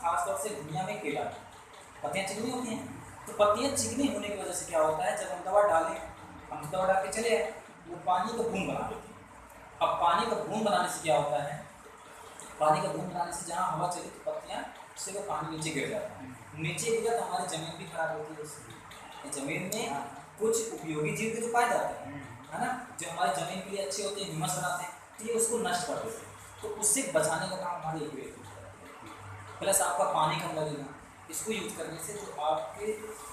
खासतौर से दुनिया में केला पत्तियाँ चिकनी होती हैं, तो पत्तियाँ चिकनी होने की वजह से क्या होता है, जब हम दवा डालें, हम दवा डाल के चले आए, वो पानी का बूंद बना देती है। अब पानी का बूंद बनाने से क्या होता है, पानी का बूंद बनाने से जहाँ हवा चली तो पत्तियाँ उससे वो पानी नीचे गिर जाता है, नीचे गिरा तो हमारी ज़मीन भी खराब होती है उससे। ज़मीन में कुछ उपयोगी जीव के जो पाए जाते हैं, है ना, जो हमारी ज़मीन के लिए अच्छे होते हैं, ह्यूमस बनाते हैं, तो ये उसको नष्ट कर देते हैं। तो उससे बचाने का काम हमारे एक प्लस आपका पानी कम लगेगा। इसको यूज करने से जो आपके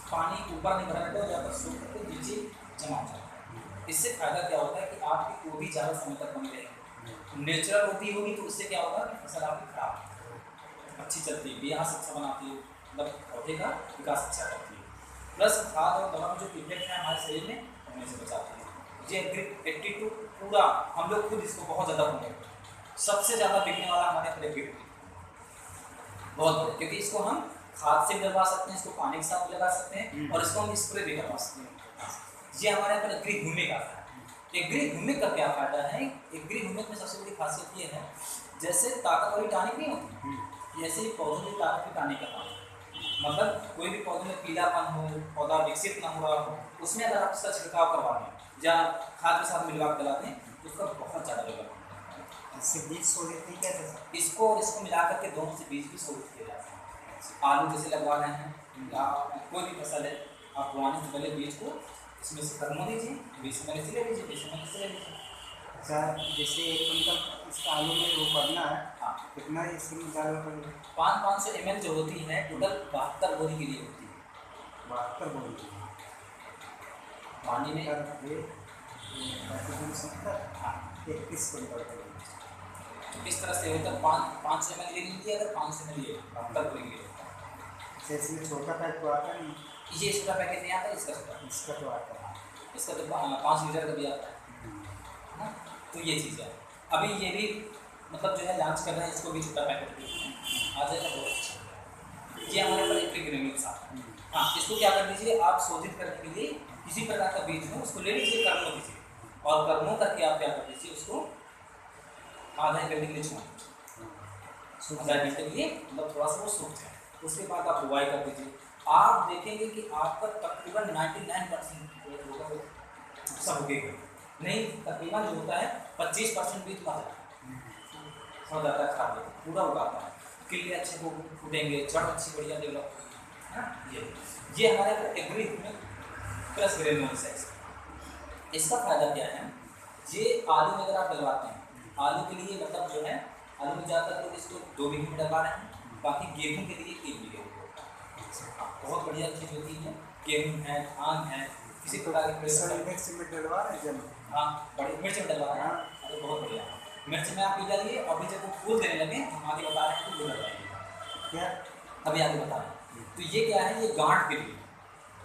पानी ऊपर नहीं भरा रहता है, ज़्यादा सूख करके नीचे जमा हो जाता है। इससे फायदा क्या होता है कि आपकी गोभी ज़्यादा समय तक बनी रहेगी। नेचुरल गोभी होगी तो उससे क्या होगा कि फसल आपकी खराब अच्छी चलती है, बिया अच्छा बनाती है, मतलब पौधे का विकास अच्छा करती है। प्लस खाद और दवा में जो इफेक्ट है हमारे शरीर में होने से बचाती है। ये एग्री 82 पूरा हम लोग खुद इसको बहुत ज़्यादा होंगे, सबसे ज़्यादा बिकने वाला हमारे यहाँ पर बहुत बड़े, क्योंकि इसको हम खाद से भी डलवा सकते हैं, इसको पानी के साथ भी लगा सकते हैं और इसको हम स्प्रे भी करवा सकते हैं। ये हमारे यहाँ पर एग्री ह्यूमिक आता है। एग्री ह्यूमिक का क्या फायदा है, एग्री ह्यूमिक में सबसे बड़ी खासियत ये है, जैसे ताकत वाली टॉनिक नहीं होती, ऐसे ही पौधों की ताकत की टॉनिक का काम है। मतलब कोई भी पौधे में पीलापन हो, पौधा विकसित ना हो रहा हो, उसमें अगर आप उसका छिड़काव करवा दें या खाद के साथ मिलवा कर डला दें तो उसका बहुत ज़्यादा डेवलप। इससे बीज सोडित नहीं क्या था, इसको और इसको मिला करके दोनों से बीज भी सोडित किया जाता है। आलू जैसे लगवा रहे हैं या कोई भी फसल है, आप बोआने से पहले बीज को इसमें से करना दीजिए, बीज में से ले लीजिए, बीज में से ले लीजिए। अच्छा, जैसे 1 कुंटल इसका आलू में वो करना है, हाँ, कितना इसमें डालना पड़ेगा? 500 ml जो होती है टोटल 72 बोरी के लिए होती है। 72 बोरी पानी में 21 कुंटल। इस तरह से होता है 500 ml ले लीजिए, अगर 500 ml लिए 72 बोरी के लिए होता है। इसमें छोटा पैक तो आता नहीं, ये छोटा पैकेट नहीं आता, इसका तो आता है, इसका तो 5 लीटर का भी आता है ना। तो ये चीज़ है, अभी ये भी मतलब जो है लॉन्च कर रहे हैं, इसको भी छोटा पैकेट भी आ जाएगा, बहुत अच्छा। ये हमारे पास इलेक्ट्रिक ग्रेन्यूल्स आता है। हाँ, इसको क्या कर दीजिए आप, शोधित करने के लिए किसी प्रकार का बीज हो उसको ले लीजिए, कर्मों दीजिए और कर्मों करके आप क्या कर दीजिए उसको आधा घंटे के लिए छोड़, आधा घंटे के लिए, मतलब थोड़ा सा वो सूख जाए, उसके बाद आप बुआई कर दीजिए। आप देखेंगे कि आपका तकरीबन 99% सब उगेगा, नहीं तकरीबन जो होता है 25% बीज मर जाता है, हो जाता है खाद पूरा उगाता है, किले अच्छे को फूटेंगे, जड़ अच्छी बढ़िया डेवलप होगी, है ना। ये हमारे एग्री प्लस ग्रेन्यूल्स है। इसका फायदा क्या है, ये आलू में अगर आप डलवाते हैं, आलू के लिए मतलब जो है आलू में ज़्यादातर लोग इसको 2 बीघे में डलवा रहे हैं, बाकी गेहूँ के लिए 1 बीघे में। बहुत बढ़िया चीज़ होती है, गेहूँ है, धान है, किसी प्रकार के मिर्च में डलवा रहे हैं। हाँ, बड़ी मिर्च में डलवा रहे हैं, अरे बहुत बढ़िया। मिर्च में आप डालिए, अभी जब वो फूल देने लगे हम आगे बता रहे हैं कि वो डलवाइए क्या, अभी आगे बता रहे हैं। तो ये क्या है, ये गांठ के लिए,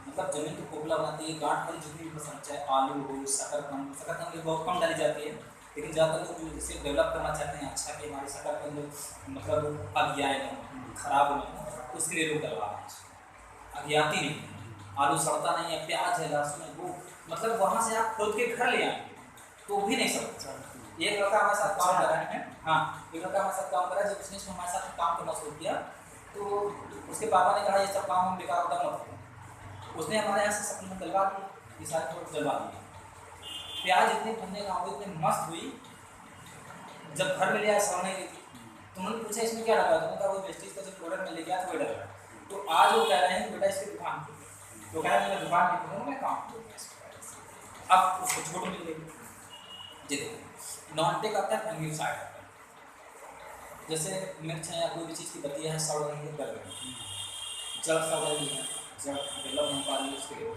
मतलब जमीन को खोखला बनाती है, गांठ वाली जितनी भी फसल, चाहे आलू हो, शकरकंद बहुत कम डाली जाती है, लेकिन ज़्यादातर लोग जो इसे डेवलप करना चाहते हैं अच्छा, कि हमारे शकरकंद मतलब अगियाए नहीं, खराब नहीं, उसके लिए लोग डलवा रहे हैं। अगियाती नहीं, आलू सड़ता नहीं है, प्याज है, लहसुन है, वो मतलब वहाँ से आप खोद के घर ले आएंगे तो भी नहीं सड़ता। एक लड़का हमारे साथ काम कर रहे हैं, हाँ, एक लड़का हमारे साथ काम कर रहा है, जब उसने हमारे साथ काम करना शुरू किया तो उसके पापा ने कहा ये सब काम हम बेकार होता मत करो। उसने हमारे यहाँ से सप्लीमेंट डलवा दिए, ये सारे प्रोडक्ट डलवा दिए। प्याज इतने भरने का हुई, इतने मस्त हुई, जब घर में ले आया सड़ने लगी, तो उन्होंने पूछा इसमें क्या डला, तो उन्होंने कहा वो वेस्टेज का जो प्रोडक्ट में ले गया तो वही डला। तो आज वो कह रहे हैं बेटा इसकी दुकान खोल, तो कह रहे हैं मैं दुकान नहीं खोलूँगा, मैं काम करूँगा। अब उसको छूट मिल गई। जी देखो, नॉन-टेक आता है, फंगिसाइड आता है। जैसे मिर्च है या कोई भी चीज़ की पत्तियाँ हैं, सड़ रही है, गल रही है, जड़ सड़ रही है, जड़ डेवलप नहीं पा रही है, उसके लिए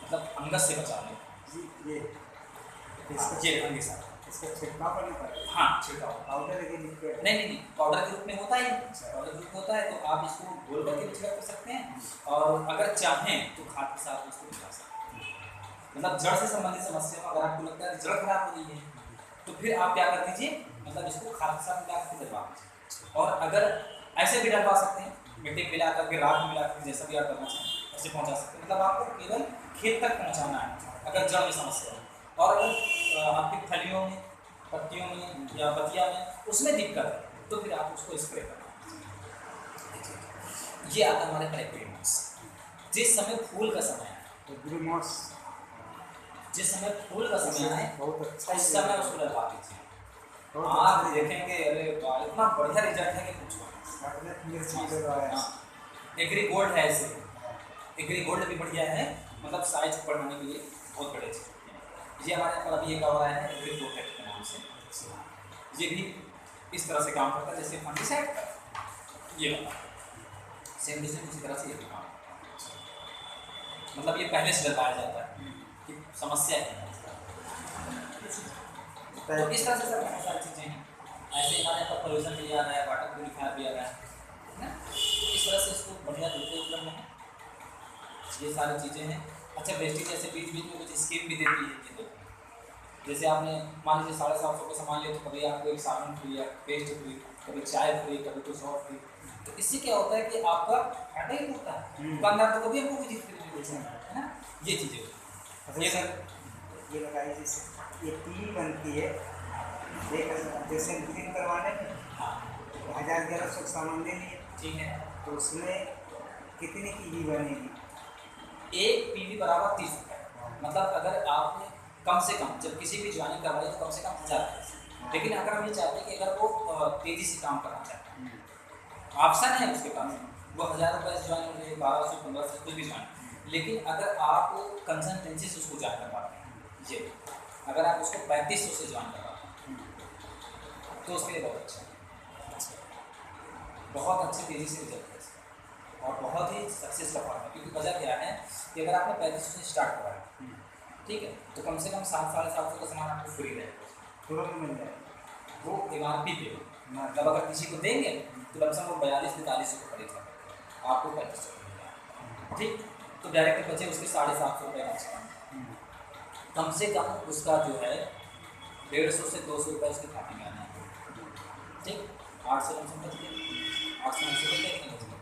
मतलब फंगस से बचा लें ये फंगिसाइड, इसका छिड़काव करना पड़ेगा। हाँ, छिड़काव पाउडर है कि लिक्विड? नहीं, पाउडर के रूप में होता है, पाउडर के रूप में होता है, तो आप इसको घोल करके भी छिड़क कर सकते हैं और अगर चाहें तो खाद के साथ उसको मिला सकते हैं। मतलब जड़ से संबंधित समस्या में अगर आपको लगता है जड़ खराब हो रही है तो फिर आप क्या कर दीजिए, मतलब इसको खाद के साथ मिला कर डलवा दीजिए। और अगर ऐसे भी डलवा सकते हैं, मिट्टी मिला करके, राख मिला करके, जैसा भी आप करना चाहें ऐसे पहुँचा सकते हैं। मतलब आपको केवल खेत तक पहुँचाना है अगर जड़ में समस्या है। और अगर आपकी फलियों में, पत्तियों में या बतिया में उसमें दिक्कत है तो फिर आप उसको स्प्रे करना। ये आता है हमारे पर एग्रीमोस। जिस समय फूल का समय है, एग्रीमोस जिस समय फूल का समय है बहुत अच्छा उस समय उसको डलवा दीजिए। बहुत आप अच्छा देखेंगे अरे वाह इतना बढ़िया रिजल्ट है कि पूछो। मिर्च भी लगाया है। एग्री गोल्ड है इसे, एग्री गोल्ड भी बढ़िया है, मतलब साइज को बढ़ाने के लिए बहुत बड़े चीज़। ये हमारे यहाँ पर अभी एक आ रहा है एग्री प्रोटेक्ट के नाम से। ये भी इस तरह से काम करता है जैसे फंगिसाइड का, ये वाला सेम टू सेम इसी तरह से ये भी काम करता है। मतलब ये पहले से डलवाया जाता है कि समस्या है। तो इस तरह से सर बहुत सारी चीज़ें हैं। ऐसे हमारे यहाँ पर पोल्यूशन भी आ रहा है, वाटर प्यूरिफायर भी आ रहा है ना, इस तरह से इसको बढ़िया तरीके उपलब्ध है। ये सारी चीज़ें हैं। अच्छा वेस्टेज जैसे बीच बीच में कुछ स्कीम भी देती है ये, तो जैसे आपने मान लीजिए 750 का सामान लिया तो कभी आपको एक साबुन फ्री या पेस्ट फ्री, कभी चाय फ्री, कभी कुछ और फ्री। तो इससे क्या होता है कि आपका फायदा ही होता है, दुकानदार तो कभी हमको कोई चीज़ फ्री नहीं दे सकता है ना, ये चीज़ें। ये सर ये लगाइए जैसे ये टीवी बनती है, जैसे बुकिंग करवाने में हाँ 1100 सामान ले लिए, ठीक है। तो उसमें कितनी टीवी बनेगी? एक पीवी बराबर 30 रुपये। मतलब अगर आपने कम से कम जब किसी भी ज्वाइनिंग करवाई तो कम से कम 1000 रुपये। लेकिन अगर हम ये चाहते हैं कि अगर वो तेज़ी से काम करना चाहते हैं, ऑप्शन है उसके पास, वो 1000 रुपये से ज्वाइन हो जाए, 1200 1500 कुछ भी ज्वाइन। लेकिन अगर आप कंसल्टेंसी से उसको ज्वाइन करवाते हैं, ये अगर आप उसको 3500 से ज्वाइन करवाते हैं तो उसके लिए बहुत अच्छा है, बहुत अच्छी तेज़ी से रिजल्ट है इसका और बहुत ही सक्सेस का पार्ट है। क्योंकि वजह क्या है कि अगर आपने 3500 से स्टार्ट करवाया, ठीक है, तो कम से कम 700-750 का सामान आपको फ्री रहेगा, तुरंत मिल जाए वो MRP पे। मतलब अगर किसी को देंगे तो लमसम वो 42-43 को खरीद सकते, आपको 3500 मिल जाएगा, ठीक। तो डायरेक्ट बचे उसके 750 रुपये कम से कम उसका जो है 150 से 200 रुपये उसके खाते में आना है, ठीक। 800 लमसम बच गए, 800-900 रुपये बच गए।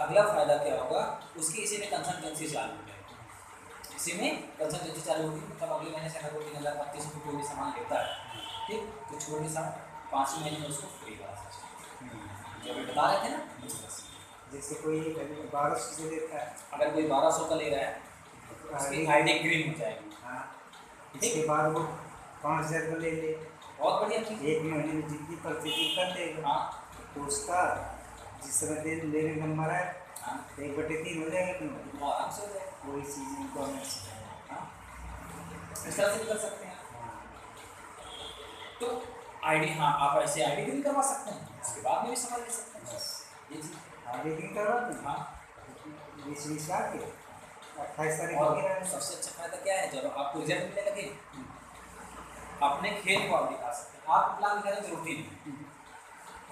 अगला फ़ायदा क्या होगा, उसकी इसी में कंसल्टेंसी चालू हो जाएगी, इसी में कंसल्टेंसी चालू होगी। मतलब अगले महीने से अगर वो 3035 रुपये कोई भी सामान लेता है, ठीक, तो छोड़ के साथ 5 महीने में उसको फ्री करा सकते हैं। जो अभी बता रहे थे ना, जैसे कोई 1200 से देता है, अगर कोई 1200 का ले रहा है उसकी आईडी ग्रीन हो जाएगी। हाँ, इसके बाद वो 5000 का ले ले, बहुत बढ़िया चीज़। एक महीने में जितनी परचेजिंग कर देगा, हाँ तो उसका जिस समय दिन लेने नंबर है हाँ 1/3 हो जाएगा, क्यों वो आराम से हो जाएगा। वही चीज़ इन्फॉर्मेशन। हाँ इस तरह से भी कर सकते हैं। तो आईडी, हाँ आप ऐसे आईडी ग्रीन करवा सकते हैं, उसके बाद में भी समझ ले सकते हैं ये चीज़। आगे करवा दें, हाँ 20 लाख के 28 तारीख और को सबसे अच्छा फायदा क्या है, जब आपको रिजल्ट मिलने लगे अपने खेत को आप दिखा सकते हैं। आप प्लान दिखाने की जरूरत ही नहीं।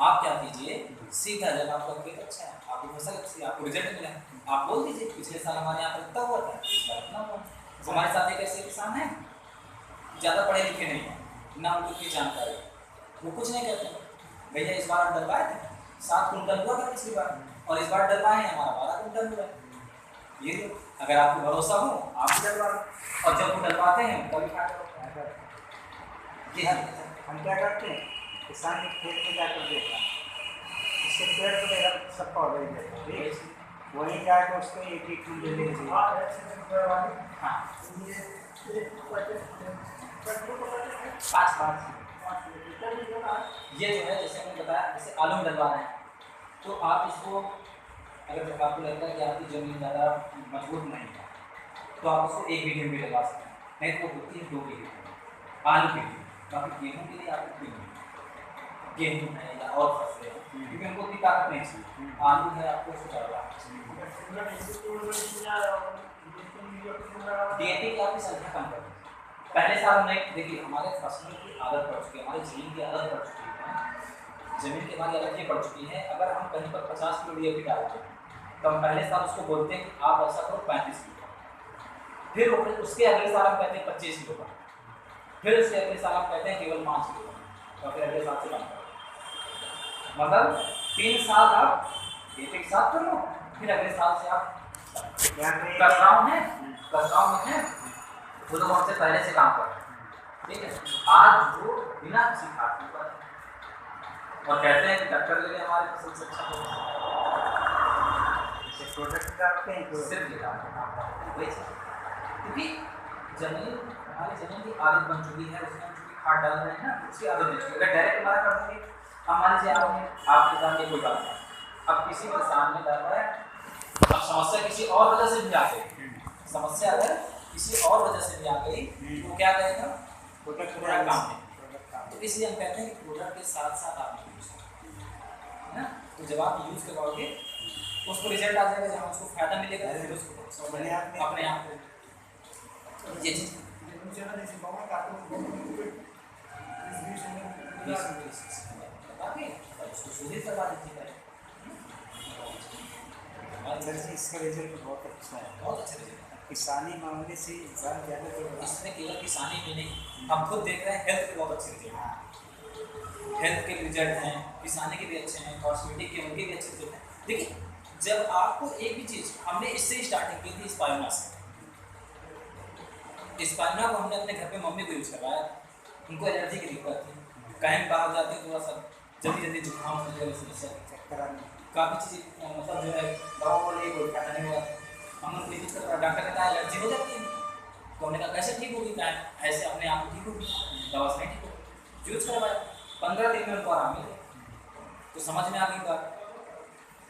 आप क्या कीजिए, सीधा जब आपका खेत अच्छा है, आपकी फसल अच्छी है, आपको रिजल्ट मिला है, आप बोल दीजिए पिछले साल हमारे यहाँ पर इतना हुआ था, इस बार इतना हुआ। हमारे साथ एक ऐसे किसान हैं ज़्यादा पढ़े लिखे नहीं हैं, ना उनकी जानकारी, वो कुछ नहीं कहते, भैया इस बार हम डलवाए थे 7 कुंटल हुआ था पिछली बार, और इस बार डलवाए हैं हमारा 12 कुंटल हुआ है। ये अगर आपको भरोसा हो आप भी डलवा लो, और जब वो डलवाते हैं कभी फायदा होता है। जी हाँ हम क्या करते हैं, किसान के खेत में जाकर देखा, उसके पेड़ तो मेरा सब पौधे देता, ठीक, वहीं जाकर उसको एक कुंटल ले लीजिए। हाँ पाँच ये जो है जैसे मैंने बताया, जैसे आलू में डलवा रहे हैं तो आप इसको, अगर आपको लगता है कि आपकी ज़मीन ज़्यादा मजबूत नहीं है तो आप उसको 1 बीघे में डलवा सकते हैं, नहीं तो वो होती है 2 बीघे आलू के लिए। बाकी गेहूँ के लिए आपको गेहूँ है या और फसलें हैं, क्योंकि उनको उतनी ताकत नहीं चाहिए, आलू है आपको उसको डलवा। DAP की आपकी संख्या कम कर, पहले साल में देखिए हमारे फसलों की आदत पड़ चुकी है, हमारी ज़मीन की आदत पड़ चुकी है, ज़मीन की हमारी आदत ये पड़ चुकी है। अगर हम कहीं पर 50 किलो DAP डालते हैं तो हम पहले साल उसको बोलते हैं कि आप ऐसा करो 35 किलो, फिर उसके अगले साल हम कहते हैं 25 किलो का, फिर उसके अगले साल हम कहते हैं केवल 5 किलो का, और फिर अगले साल से कम करो। मतलब 3 साल आप एक साथ कर लो, फिर अगले साल से आप कसराव में है वो तो हमसे पहले से काम कर रहे हैं, ठीक है। आज वो बिना किसी खाद के पर और कहते हैं कि डॉक्टर ले हमारे फसल से अच्छा हो। प्रोडक्ट डालते हैं तो सिर्फ ये डालते हैं आप वही चीज़। क्योंकि जमीन हमारी जमीन की आदत बन चुकी है, उसमें हम चूंकि खाद डाल रहे हैं ना, उसकी आदत बन चुकी है। अगर डायरेक्ट हमारा कर देंगे, अब मान लीजिए आपके सामने कोई बात है, अब किसी के सामने डाल रहा है, अब समस्या किसी और वजह से भी आ गई, समस्या अगर किसी और वजह से भी आ गई तो वो क्या करेगा, प्रोडक्ट प्रोडक्ट काम है। तो इसलिए हम कहते हैं कि प्रोडक्ट के साथ साथ आप यूज करें, है ना। तो जब आप यूज करवाओगे उसको रिजल्ट आ जाएगा, जहाँ उसको फायदा मिलेगा फिर उसको अपने आप ये चीज़ उसको शोधित करवा दीजिएगा। इसका रिजल्ट बहुत अच्छा है, बहुत अच्छे रिजल्ट। किसानी मामले से इंसान ज़्यादा तो इसमें केवल किसानी भी नहीं, हम खुद देख रहे हैं हेल्थ के बहुत अच्छे रिजल्ट हैं, हेल्थ के रिजल्ट हैं, किसानी के भी अच्छे हैं, कॉस्मेटिक के उनके भी अच्छे रिजल्ट हैं। देखिए जब आपको एक भी चीज़, हमने इससे ही स्टार्टिंग की थी स्पाइरुलिना से। स्पाइरुलिना को हमने अपने घर पे मम्मी को यूज़ करवाया, उनको एलर्जी की दिक्कत थी, कहीं बाहर जाते थोड़ा सा जल्दी जुकाम होने की समस्या, काफ़ी चीज़ें मतलब जो है दवा वाले कोई फायदा नहीं हुआ, हम उनको यूज कर, डॉक्टर कहता है एलर्जी हो जाती है, तो हमने कहा कैसे ठीक होगी, क्या ऐसे अपने आप ठीक होगी, दवा से नहीं ठीक होगी, यूज करवाया, 15 दिन में उनको आराम मिले, तो समझ में आ गई बात।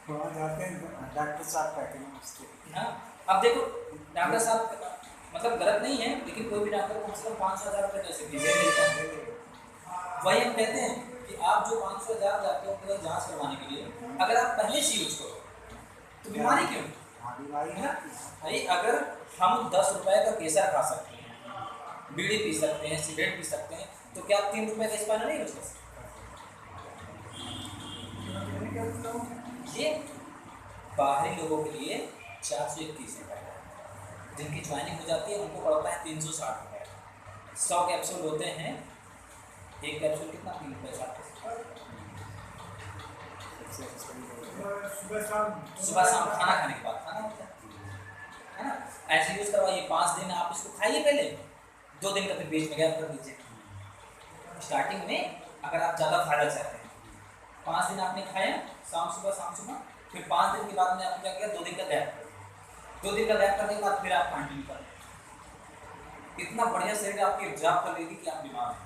वहाँ जाते हैं डॉक्टर साहब कहते हैं उसके, हाँ अब देखो डॉक्टर साहब मतलब गलत नहीं है, लेकिन कोई भी डॉक्टर कम से कम 500,000 रुपये कैसे फीस मिलता है। वही हम कहते हैं कि आप जो 500,000 जाते हो अपने जाँच करवाने के लिए, अगर आप पहले से यूज करो तो बीमारी क्यों बीमारी है ना भाई। अगर हम 10 रुपए का केसर खा सकते हैं, बीड़ी पी सकते हैं, सिगरेट पी सकते हैं, तो क्या 3 रुपए का स्पाइरुलिना नहीं यूज कर सकते? ये बाहरी लोगों के लिए 431 रुपये है, जिनकी ज्वाइनिंग हो जाती है उनको पड़ता है 360 रुपये। 100 कैप्सूल होते हैं, एक कैप्सूल कितना 3 रुपये 60 सुबह शाम खाना खाने के बाद खाना होता है ना। ऐसे यूज करवाइए, 5 दिन आप इसको खाइए, पहले 2 दिन का फिर बीच में गैप कर दीजिए। स्टार्टिंग में अगर आप ज़्यादा फायदा चाहते हैं, 5 दिन आपने खाया शाम सुबह, फिर 5 दिन के बाद में आपने क्या किया, 2 दिन का गैप कर दिया। 2 दिन का गैप करने के बाद फिर आप कंटिन्यू करें, इतना बढ़िया शरीर आपकी एब्जॉर्ब कर लेगी कि आप बीमार हैं।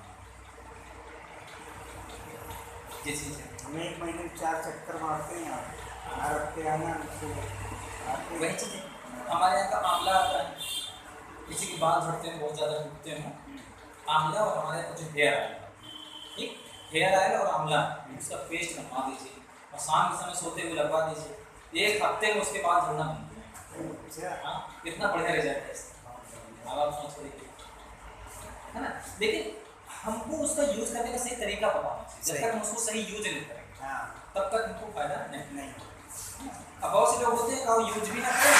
ये चीज़ है, हमें 1 महीने में 4 चक्कर मारते हैं आप, हर हफ्ते आना वही चीज़ है। हमारे यहाँ का आंवला आता है, किसी के बाल झड़ते हैं, बहुत ज़्यादा टूटते हैं, आंवला और हमारे यहाँ जो हेयर ऑयल, ठीक, हेयर ऑयल और आंवला उसका पेस्ट बनवा दीजिए और शाम के समय सोते हुए लगवा दीजिए, 1 हफ्ते में उसके बाल झड़ना बंद हो जाएगा। हाँ कितना बढ़िया रिजल्ट है इसका, अब आप सोच देखिए, है ना। लेकिन हमको उसका यूज़ करने का सही तरीका पता होना चाहिए, जब तक हम उसको सही यूज नहीं करेंगे तब तक हमको फायदा नहीं। अब बहुत से लोग होते हैं यूज भी ना करें